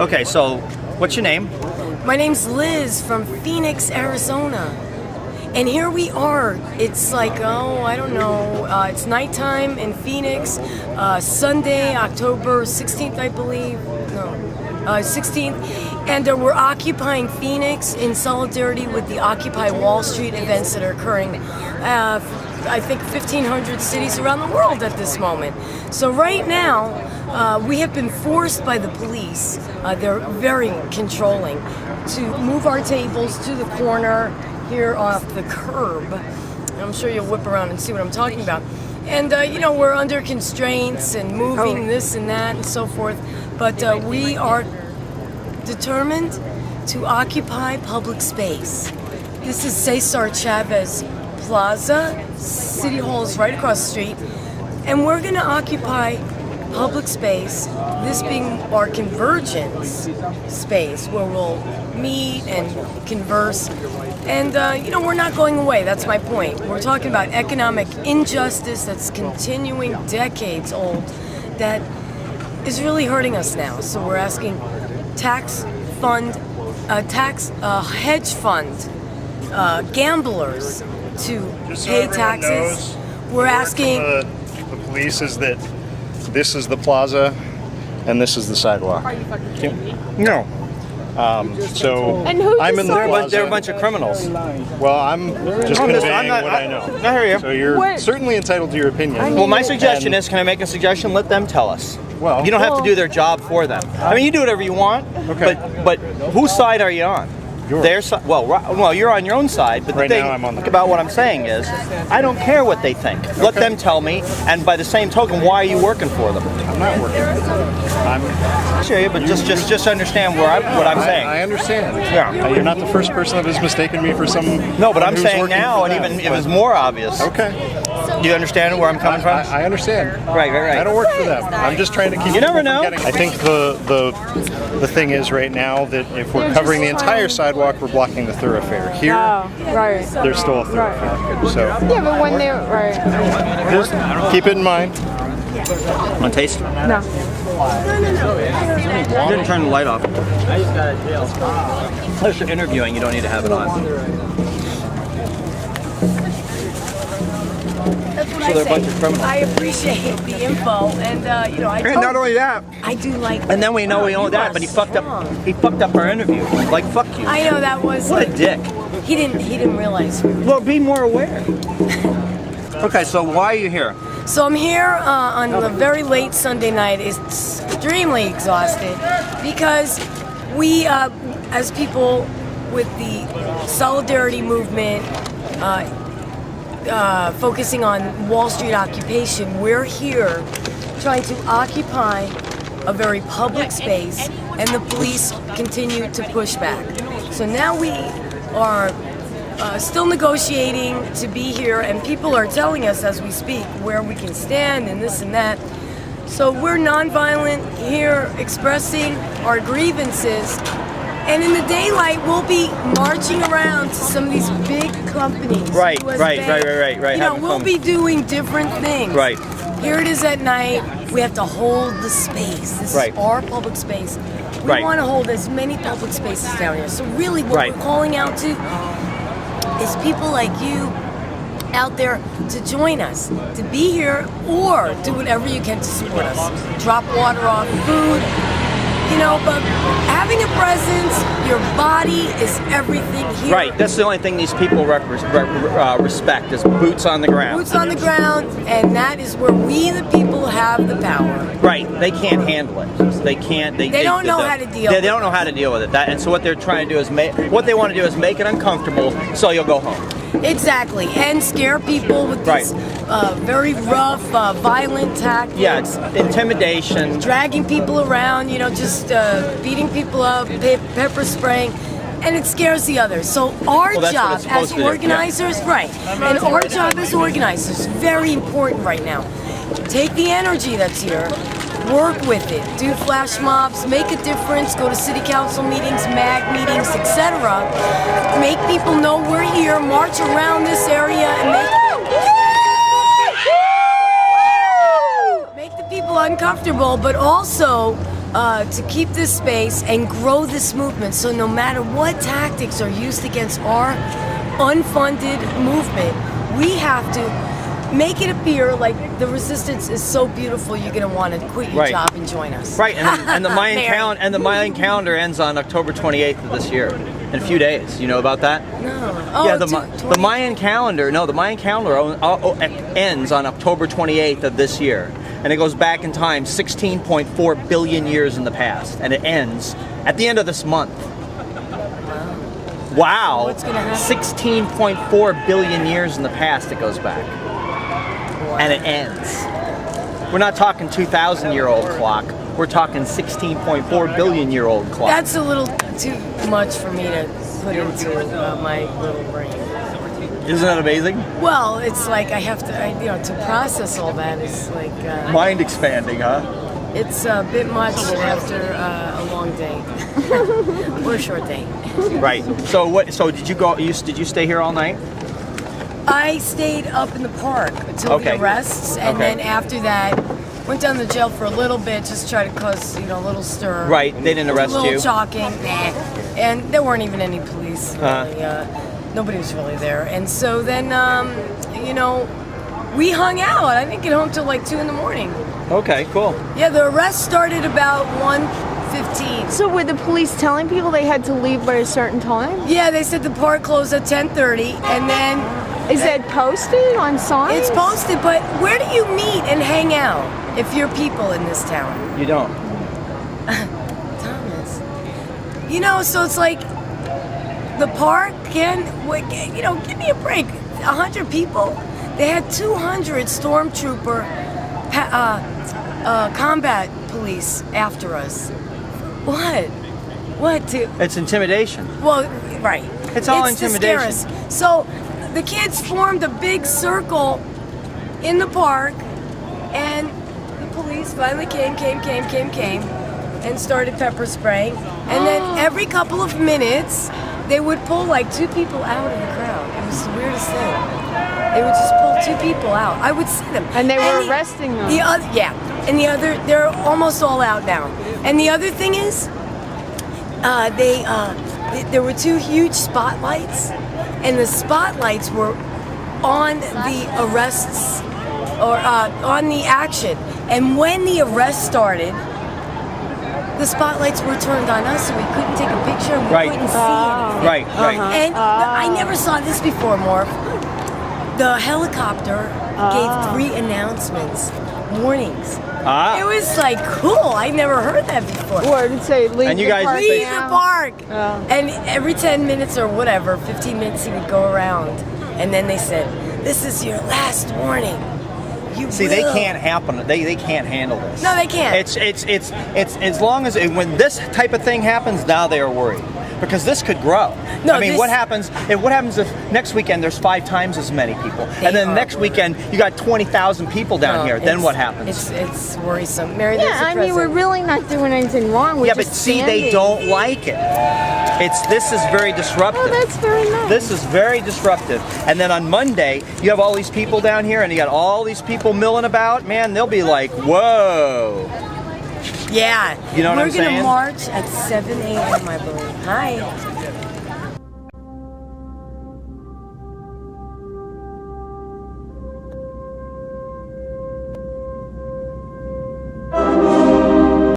Okay, so what's your name? My name's Liz from Phoenix, Arizona. And here we are. It's like, I don't know, it's nighttime in Phoenix, Sunday, October 16th, I believe. No, 16th. And we're occupying Phoenix in solidarity with the Occupy Wall Street events that are occurring, I think, 1,500 cities around the world at this moment. So right now, we have been forced by the police, they're very controlling, to move our tables to the corner here off the curb. I'm sure you'll whip around and see what I'm talking about. And, we're under constraints and moving this and that and so forth, but we are determined to occupy public space. This is Cesar Chavez Plaza. City Hall is right across the street, and we're going to occupy public space, this being our convergence space where we'll meet and converse. And, we're not going away. That's my point. We're talking about economic injustice that's continuing decades old that is really hurting us now. So we're asking hedge fund gamblers to Just so pay everyone taxes. knows, We're asking the police is that this is the plaza and this is the sidewalk. Are you fucking kidding me? No. So And who I'm in the decided- They're a plaza. bunch of criminals. Well, I'm just conveying what I know. I hear you. So you're What? certainly entitled to your opinion. Well, my suggestion And- is, can I make a suggestion? Let them tell us. Well, You don't have to do their job for them. I mean, you do whatever you want. Okay. But whose side are you on? Yours. Their side. Well, you're on your own side. But Right the thing now I'm on the- about what I'm saying is, I don't care what they think. Let them tell me. And by the same token, why are you working for them? I'm not working. I'm. Sure, but just understand what I'm saying. I understand. Yeah. You're not the first person that has mistaken me for some. No, but I'm who's saying working now, for and them, even it but- was more obvious. Okay. Do you understand where I'm coming from? I understand. Right. I don't work for them. I'm just trying to keep. You never people from know. getting- I think the thing is right now that if we're covering the entire sidewalk, we're blocking the thoroughfare. Here, Oh, right. there's still a thoroughfare. So Yeah, but when they're right. just keep it in mind. Want to taste? No. You didn't turn the light off. Unless you're interviewing, you don't need to have it on. That's what So they're a bunch of criminals. I appreciate the info, and I And not only that, I do like. and then we know we own You that, are but he fucked up. strong. He fucked up our interview. Like fuck you. I know that was. What a dick. He didn't realize. Well, be more aware. Okay, so why are you here? So I'm here on a very late Sunday night. It's extremely exhausted because we, as people with the solidarity movement, focusing on Wall Street occupation, we're here trying to occupy a very public space, and the police continue to push back. So now we are still negotiating to be here, and people are telling us as we speak where we can stand and this and that. So we're nonviolent here, expressing our grievances, and in the daylight we'll be marching around to some of these big companies. Right. US Right. Bank. You know, Having we'll fun. be doing different things. Right. Here it is at night. We have to hold the space. This Right. is our public space. We Right. want to hold as many public spaces down here. So really what Right. we're calling out to is people like you out there to join us, to be here, or do whatever you can to support us. Drop water off, food, but having a presence, your body is everything here. Right. That's the only thing these people respect is boots on the ground. Boots on the ground, and that is where we, the people, have the power. Right. They can't handle it. They can't. They don't know how to deal They with don't know how to deal with it. And so what they're trying to do is what they want to do is make it uncomfortable, so you'll go home. Exactly, and scare people with these very rough, violent tactics. Yeah, it's intimidation. Dragging people around, just beating people up, pepper spraying, and it scares the others. So our Well, that's what job it's supposed as to do, organizers, right, and our job as organizers is very important right now. Take the energy that's here, work with it, do flash mobs, make a difference, go to city council meetings, MAG meetings, etc. Make people know we're here, march around this area, and make the people uncomfortable, but also to keep this space and grow this movement. So no matter what tactics are used against our unfunded movement, we have to make it appear like the resistance is so beautiful you're going to want to quit your Right. job and join us. Right, and the Mayan Mary. the Mayan calendar ends on October 28th of this year. In a few days. You know about that? No. Oh, Yeah, the Mayan calendar. No, the Mayan calendar ends on October 28th of this year, and it goes back in time 16.4 billion years in the past, and it ends at the end of this month. Wow. So what's gonna happen? 16.4 billion years in the past it goes back. Wow. And it ends. We're not talking 2,000-year-old clock. We're talking 16.4 billion-year-old clock. That's a little too much for me to put into my little brain. Isn't that amazing? Well, it's like I have to, to process all that is like, Mind expanding, huh? it's a bit much after a long day. Or a short day. Right. So what? So did you go? Did you stay here all night? I stayed up in the park until Okay. the arrests, and Okay. then after that, went down to jail for a little bit, just try to cause a little stir. Right. They didn't arrest a little you. shocking, and there weren't even any police. Really. Nobody was really there, and so then we hung out. I didn't get home till like 2 a.m. Okay. Cool. Yeah, the arrest started about 1:15. So were the police telling people they had to leave by a certain time? Yeah, they said the park closed at 10:30, and then Is that posted on signs? it's posted. But where do you meet and hang out if you're people in this town? You don't. Thomas. So it's like the park give me a break. 100 people. They had 200 stormtrooper combat police after us. What? What? It's intimidation. Well, right. It's all To scare intimidation. us. So the kids formed a big circle in the park, and the police finally came, and started pepper spraying. And then every couple of minutes, they would pull like 2 people out of the crowd. It was the weirdest thing. They would just pull 2 people out. I would see them. And they were arresting them. And they're almost all out now. And the other thing is, there were 2 huge spotlights, and the spotlights were on the arrests or on the action. And when the arrest started, the spotlights were turned on us, so we couldn't take a picture. We Right. couldn't see anything. Right. Right. And I never saw this before, Morph. The helicopter gave 3 announcements, warnings. It was like cool. I never heard that before. Or to say leave And you the guys park Leave now. the park. Oh. And every 10 minutes or whatever, 15 minutes, he would go around, and then they said, "This is your last warning. You See, they will." can't happen. They can't handle this. No, they can't. It's as long as when this type of thing happens, now they are worried because this could grow. No, I mean, this- what happens if next weekend there's 5 times as many people, They and then are next weekend you got 20,000 people down No, here? Then what happens? It's worrisome. Mary, there's Yeah, the I mean, we're president. really not doing anything wrong. We're Yeah, but just see, they standing. don't like it. This is very disruptive. Oh, that's very nice. This is very disruptive. And then on Monday, you have all these people down here, and you got all these people milling about. Man, they'll be like, "Whoa!" Yeah. You know what I'm We're gonna saying? march at 7 a.m. I believe. Hi.